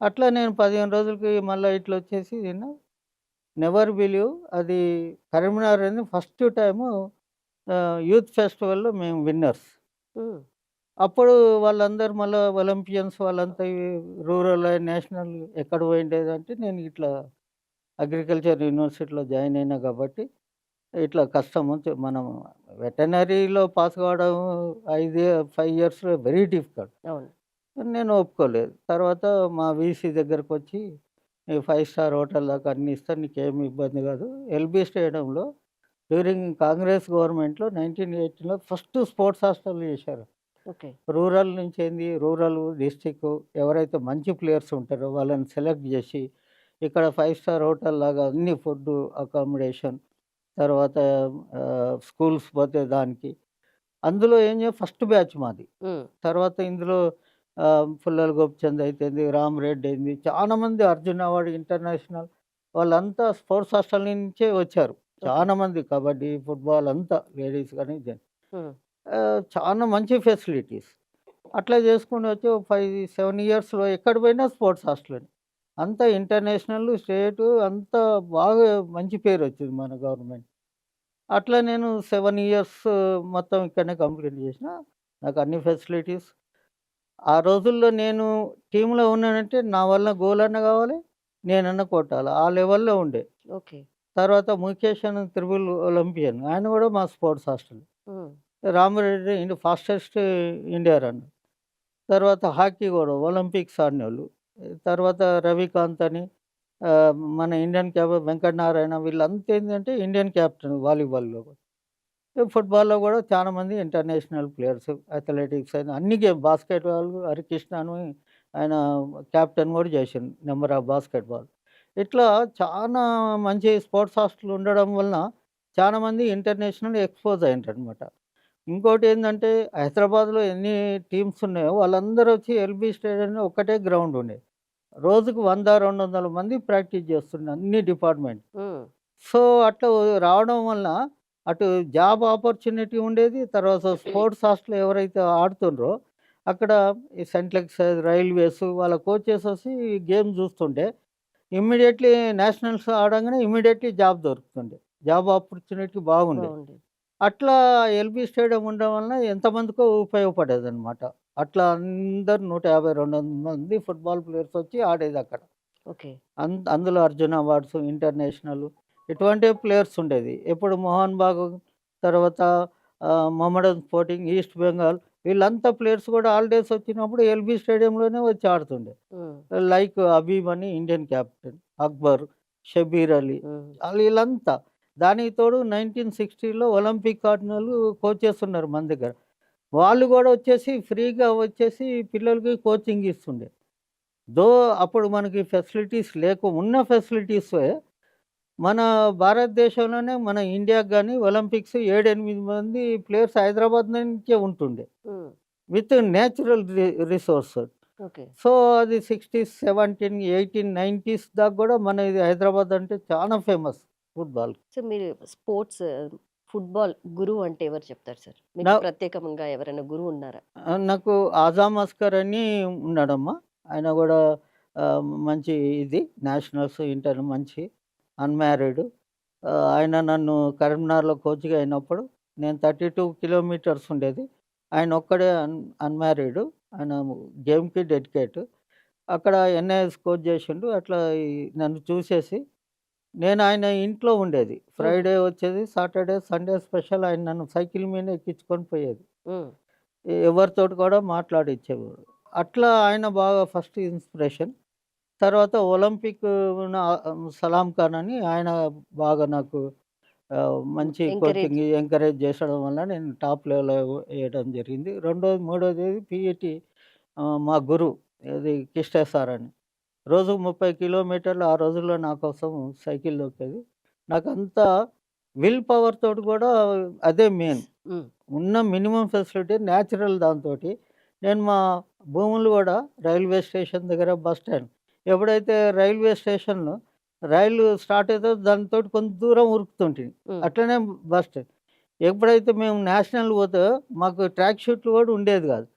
అట్లా నేను 15 రోజులకి మళ్ళా ఇట్లొచ్చేసి నెవర్ బిలీవ్ అది కరీంనగర్ అనేది ఫస్ట్ టైము యూత్ ఫెస్టివల్‌లో మేము విన్నర్స్. హ్మ్. అప్పుడు వాళ్ళందరూ మళ్ళా ఒలింపియన్స్ వాళ్ళంతా ఈ రూరల్, నేషనల్ ఎక్కడ పోయిండేదంటే నేను ఇట్లా అగ్రికల్చర్ యూనివర్సిటీలో జాయిన్ అయినా కాబట్టి ఇట్లా కష్టము. మనం వెటర్నరీలో పాస్ కావడం 5 ఇయర్స్‌లో వెరీ డిఫికల్ట్. అవును. నేను ఒప్పుకోలేదు. తర్వాత మా వీసీ దగ్గరకొచ్చి, "నీకు 5 స్టార్ హోటల్ దాకా అన్నీ ఇస్తా. నీకేమి ఇబ్బంది కాదు." ఎల్బీ స్టేడియంలో డ్యూరింగ్ కాంగ్రెస్ గవర్నమెంట్‌లో 1980లో ఫస్ట్ స్పోర్ట్స్ హాస్టల్ చేశారు. ఓకే. రూరల్ నుంచి రూరల్ డిస్ట్రిక్ట్ ఎవరైతే మంచి ప్లేయర్స్ ఉంటారో వాళ్ళని సెలెక్ట్ చేసి, ఇక్కడ 5 స్టార్ హోటల్ లాగా అన్ని ఫుడ్డు, అకామిడేషన్ తర్వాత స్కూల్స్ పోతే దానికి. అందులో ఫస్ట్ బ్యాచ్ మాది. హ్మ్. తర్వాత ఇందులో పుల్లల గోపిచంద్ అయితేంది, రామిరెడ్డి అయింది. చాలా మంది అర్జున అవార్డ్ ఇంటర్నేషనల్ వాళ్ళంతా స్పోర్ట్స్ హాస్టల్ నుంచే వచ్చారు. ఓకే. చాలా మంది కబడ్డీ, ఫుట్‌బాల్ అంతా లేడీస్ గాని, జెంట్స్. హ్మ్. చాలా మంచి ఫెసిలిటీస్. అట్లా చేసుకుంటూ వచ్చి ఓ 5, 7 ఇయర్స్‌లో ఎక్కడ పోయినా స్పోర్ట్స్ హాస్టలే. అంతా ఇంటర్నేషనల్, స్టేటు అంతా బాగా మంచి పేరొచ్చింది మన గవర్నమెంట్. అట్లా నేను 7 ఇయర్స్ మొత్తం ఇక్కడనే కంప్లీట్ చేసిన. నాకు అన్ని ఫెసిలిటీస్. ఆ రోజుల్లో నేను టీమ్‌లో ఉన్నానంటే నా వల్ల గోలన్నా కావాలి, నేనన్నా కొట్టాలి. ఆ లెవెల్‌లో ఉండే. ఓకే. తర్వాత ముఖేష్ అని త్రిబుల్ ఒలింపియన్. ఆయన కూడా మా స్పోర్ట్స్ హాస్టల్. హ్మ్. Ramireddy fastest India runner. తర్వాత హాకీ కూడా ఒలింపిక్స్ ఆడినోళ్ళు. తర్వాత రవికాంత్ అని మన ఇండియన్ వెంకటనారాయణ వీళ్ళంతా ఏందంటే ఇండియన్ కెప్టెన్ వాలీబాల్‌లో. ఫుట్‌బాల్‌లో గూడా చాలా మంది ఇంటర్నేషనల్ ప్లేయర్స్. అథ్లెటిక్స్ అయిన అన్ని బాస్కెట్‌బాల్ హరికృష్ణ అని ఆయన కెప్టెన్ గూడా చేసిండు. Number of basketball. ఇట్లా చానా మంచి స్పోర్ట్స్ హాస్టల్ ఉండడం వలన చాలా మంది ఇంటర్నేషనల్ ఎక్స్‌పోజ్ అయ్యిండ్రనమాట. ఇంకోటేందంటే హైదరాబాద్‌లో ఎన్ని టీమ్స్ ఉన్నాయో వాళ్ళందరూ వచ్చి ఎల్బీ స్టేడియంలో ఒక్కటే గ్రౌండ్ ఉండేది. రోజుకు 100, 200 మంది ప్రాక్టీస్ చేస్తుండే అన్ని డిపార్ట్‌మెంట్. హ్మ్. సో, అట్లా రావడం వలన అటు జాబ్ ఆపర్చునిటీ ఉండేది. తర్వాత స్పోర్ట్స్ హాస్టల్ ఎవరైతే ఆడుతుండ్రో అక్కడ ఈ సెంట్రల్ ఎక్సైజ్, రైల్వేస్ వాళ్ళ కోచెస్ వచ్చి గేమ్ చూస్తుంటే ఇమ్మీడియేట్‌లీ నేషనల్స్ ఆడంగానే ఇమ్మీడియేట్‌లీ జాబ్ దొరుకుతుండే. జాబ్ ఆపర్చునిటీ బాగుండేది. బావుంది. అట్లా ఎల్బీ స్టేడియం ఉండడం వలన ఎంతమందికో ఉపయోగపడేదనమాట. అట్లా అందరూ 150, 200 మంది ఫుట్‌బాల్ ప్లేయర్స్ వచ్చి ఆడేదక్కడ. ఓకే. అందులో అర్జున అవార్డ్స్, ఇంటర్నేషనల్ ఇటువంటి ప్లేయర్స్ ఉండేది. ఎప్పుడు మోహన్ బాగు తర్వాత మొహమ్మడన్ స్పోర్టింగ్, ఈస్ట్ బెంగాల్ వీళ్ళంతా ప్లేయర్స్ కూడా హాలిడేస్ వచ్చినప్పుడు ఎల్బీ స్టేడియంలోనే వచ్చి ఆడుతుండే. హ్మ్. లైక్ హబీబ్ అని ఇండియన్ కెప్టెన్, అక్బర్, షబ్బీర్ అలీ హ్మ్. వీళ్ళంతా. దానికి తోడు 1960లో ఒలింపిక్ ఆడినోళ్ళు కోచెస్ ఉన్నారు మన దగ్గర. వాళ్ళు కూడా వచ్చేసి ఫ్రీగా వచ్చేసి పిల్లలకి కోచింగ్ ఇస్తుండే. దో అప్పుడు మనకి ఫెసిలిటీస్ ఉన్న ఫెసిలిటీసే మన భారతదేశంలోనే మన ఇండియాకి గాని ఒలింపిక్స్ 7, 8 మంది ప్లేయర్స్ హైదరాబాద్ నుంచే ఉంటుండే. హ్మ్. With natural resource. Okay. So, అది 60స్, 17, 18, 90స్ దాకా గూడా మన ఇది హైదరాబాద్ అంటే చాలా ఫేమస్ ఫుట్‌బాల్‌కి. సో, మీరు స్పోర్ట్స్ ఫుట్‌బాల్ గురువు అంటే ఎవరు చెప్తారు సార్? మీకు నా ప్రత్యేకంగా ఎవరైనా గురువు ఉన్నారా? నాకు ఆజామ్ అస్కర్ అని ఉన్నాడమ్మా. ఆయన గూడా మంచి ఇది నేషనల్స్, ఇంటర్ మంచి అన్‌మ్యారీడ్. ఆయన నన్ను కరీంనగర్‌లో కోచ్‌గా అయినప్పుడు నేను 32 కిలోమీటర్స్ ఉండేది. ఆయన ఒక్కడే అన్‌మ్యారీడ్. ఆయన గేమ్‌కి డెడికేట్. అక్కడ ఎన్ఐఎస్ కోచ్ చేసిండు. అట్లా నన్ను చూసేసి నేను ఆయన ఇంట్లో ఉండేది. హుహు. ఫ్రైడే వచ్చేది. సాటర్‌డే, సండే స్పెషల్ ఆయన నన్ను సైకిల్ మీద ఎక్కించుకొని పోయేది. హ్మ్. ఎవరితోటి కూడా మాట్లాడిచ్చేవాడు. అట్లా ఆయన బాగా ఫస్ట్ ఇన్‌స్పిరేషన్. తర్వాత ఒలింపిక్ ఉన్న సలాం ఖాన్ అని ఆయన బాగా నాకు మంచి ఎంకరేజ్. కోచింగ్ ఎంకరేజ్ చేసడం వల్ల నేను టాప్ లెవెల్‌లో ఎయడం జరిగింది. రెండోది, మూడోది పీఈటీ మా గురువు ఏది కిష్టయ్య సార్ అని. రోజుకు 30 కిలోమీటర్లు ఆ రోజుల్లో నా కోసం సైకిల్ తొక్కేది. నాకంతా విల్ పవర్ తోటి కూడా అదే మెయిన్. హ్మ్. ఉన్న మినిమమ్ ఫెసిలిటీ నేచురల్ దాంతోటి నేను మా భూములు గూడా రైల్వే స్టేషన్ దగ్గర బస్ స్టాండ్. ఎప్పుడైతే రైల్వే స్టేషన్‌లో రైలు స్టార్ట్ అయితదో దానితోటి కొంత దూరం ఉరుకుతుంటిని. హ్మ్. అట్లనే బస్ స్టాండ్. ఎప్పుడైతే మేము నేషనల్ పోతే మాకు ట్రాక్ షూట్లు గూడా ఉండేది గాదు.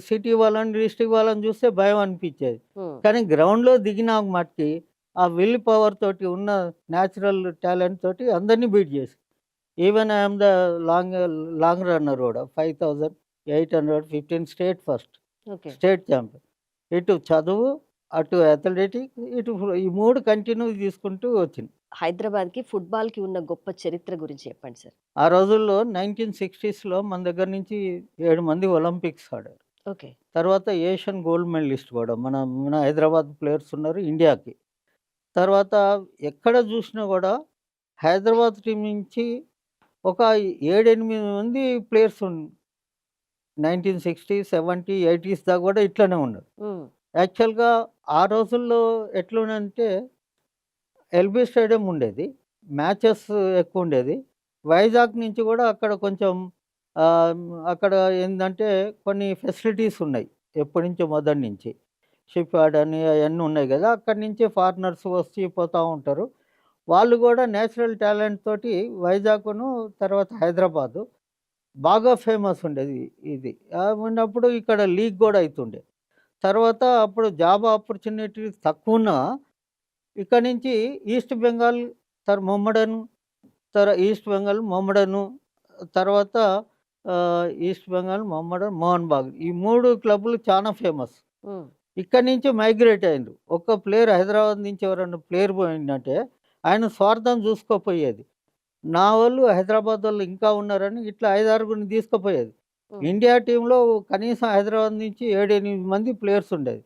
సిటీ వాళ్ళని, డిస్ట్రిక్ట్ వాళ్ళని చూస్తే భయం అనిపించేది. హ్మ్. కానీ గ్రౌండ్‌లో దిగినాక మట్టికి ఆ విల్ పవర్ తోటి ఉన్న న్యాచురల్ టాలెంట్ తోటి అందరిని బీట్ చేసి. Even I am the long long runner కూడా 5815 state first. Okay. State champion. ఇటు చదువు, అటు అథ్లెటిక్, ఇటు ఈ 3 కంటిన్యూ తీసుకుంటూ వచ్చింది. హైదరాబాద్‌కి ఫుట్‌బాల్‌కి ఉన్న గొప్ప చరిత్ర గురించి చెప్పండి సార్? ఆ రోజుల్లో 1960స్‌లో మన దగ్గర నుంచి 7 మంది ఒలింపిక్స్ ఆడారు. ఓకే. తర్వాత ఏషియన్ గోల్డ్ మెడలిస్ట్ కూడా మన మన హైదరాబాద్ ప్లేయర్స్ ఉన్నారు ఇండియాకి. తర్వాత ఎక్కడ చూసినా కూడా హైదరాబాద్ టీమ్ నుంచి ఒక 7, 8 మంది ప్లేయర్స్ 1960, 70, 80స్ దాకా కూడా ఇట్లనే ఉన్నారు. హ్మ్. యాక్చువల్‌గా ఆ రోజుల్లో ఎట్లుండంటే ఎల్బీ స్టేడియం ఉండేది. మ్యాచెస్ ఎక్కువుండేది. వైజాగ్ నుంచి కూడా అక్కడ కొంచెం అక్కడ ఏందంటే కొన్ని ఫెసిలిటీస్ ఉన్నాయి. ఎప్పటినుంచో మొదటి నుంచి. షిప్ యార్డ్ అని అయన్నీ ఉన్నాయి గదా! అక్కడి నుంచి ఫారినర్స్ వచ్చి పోతా ఉంటారు. వాళ్ళు గూడా నేచురల్ టాలెంట్ తోటి వైజాగ్‌ను తర్వాత హైదరాబాదు బాగా ఫేమస్ ఉండేది ఇది. ఉన్నప్పుడు ఇక్కడ లీగ్ గూడా అయితుండే. తర్వాత అప్పుడు జాబ్ ఆపర్చునిటీస్ తక్కువున్నా ఇక్కడి నుంచి ఈస్ట్ బెంగాల్, మొహమ్మడన్, ఈస్ట్ బెంగాల్, మొహమ్మడను, తర్వాత ఈస్ట్ బెంగాల్, మొహమ్మడన్, మోహన్ బాగ్ ఈ 3 క్లబ్‌లు చానా ఫేమస్. హ్మ్. ఇక్కడి నుంచి మైగ్రేట్ అయిండ్రు. ఒక్క ప్లేయర్ హైదరాబాద్ నుంచి ఎవరన్నా ప్లేయర్ పోయిండంటే ఆయన స్వార్థం చూసుకోపోయేది. నా వోళ్ళు హైదరాబాదోళ్ళు ఇంకా ఉన్నారని ఇట్లా 5, 6గురిని తీసుకుపోయేది. హ్మ్. ఇండియా టీమ్‌లో కనీసం హైదరాబాద్ నుంచి 7, 8 మంది ప్లేయర్స్ ఉండేది.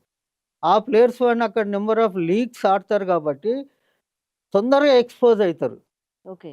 ఆ ప్లేయర్స్ వలన అక్కడ నంబర్ ఆఫ్ లీగ్స్ ఆడతారు కాబట్టి తొందరగా ఎక్స్‌పోజ్ అయితారు. ఓకే.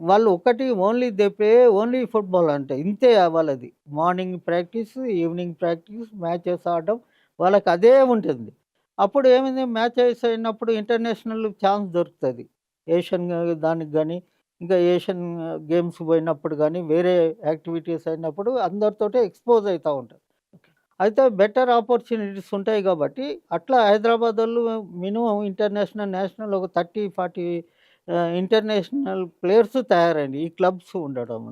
వాళ్ళు ఒకటి only they play only football అంటే ఇంతే వాళ్ళది. Morning practice, evening practice, matches ఆడడం వాళ్ళకి అదే ఉంటుంది. అప్పుడు ఏమైంది మ్యాచెస్ అయినప్పుడు ఇంటర్నేషనల్ ఛాన్స్ దొరుకుతది. ఏషియన్ దానికి గాని, ఇంకా ఏషియన్ గేమ్స్ పోయినప్పుడు గాని, వేరే యాక్టివిటీస్ అయినప్పుడు అందరితోటి ఎక్స్‌పోజ్ అయితా ఉంటారు. ఓకే. అయితే బెటర్ ఆపర్చునిటీస్ ఉంటాయి కాబట్టి అట్లా హైదరాబాదోళ్ళు మినిమమ్ ఇంటర్నేషనల్, నేషనల్ ఒక 30, 40 ఇంటర్నేషనల్ ప్లేయర్స్ తయారైంది. ఈ క్లబ్స్ ఉండడం వల్ల.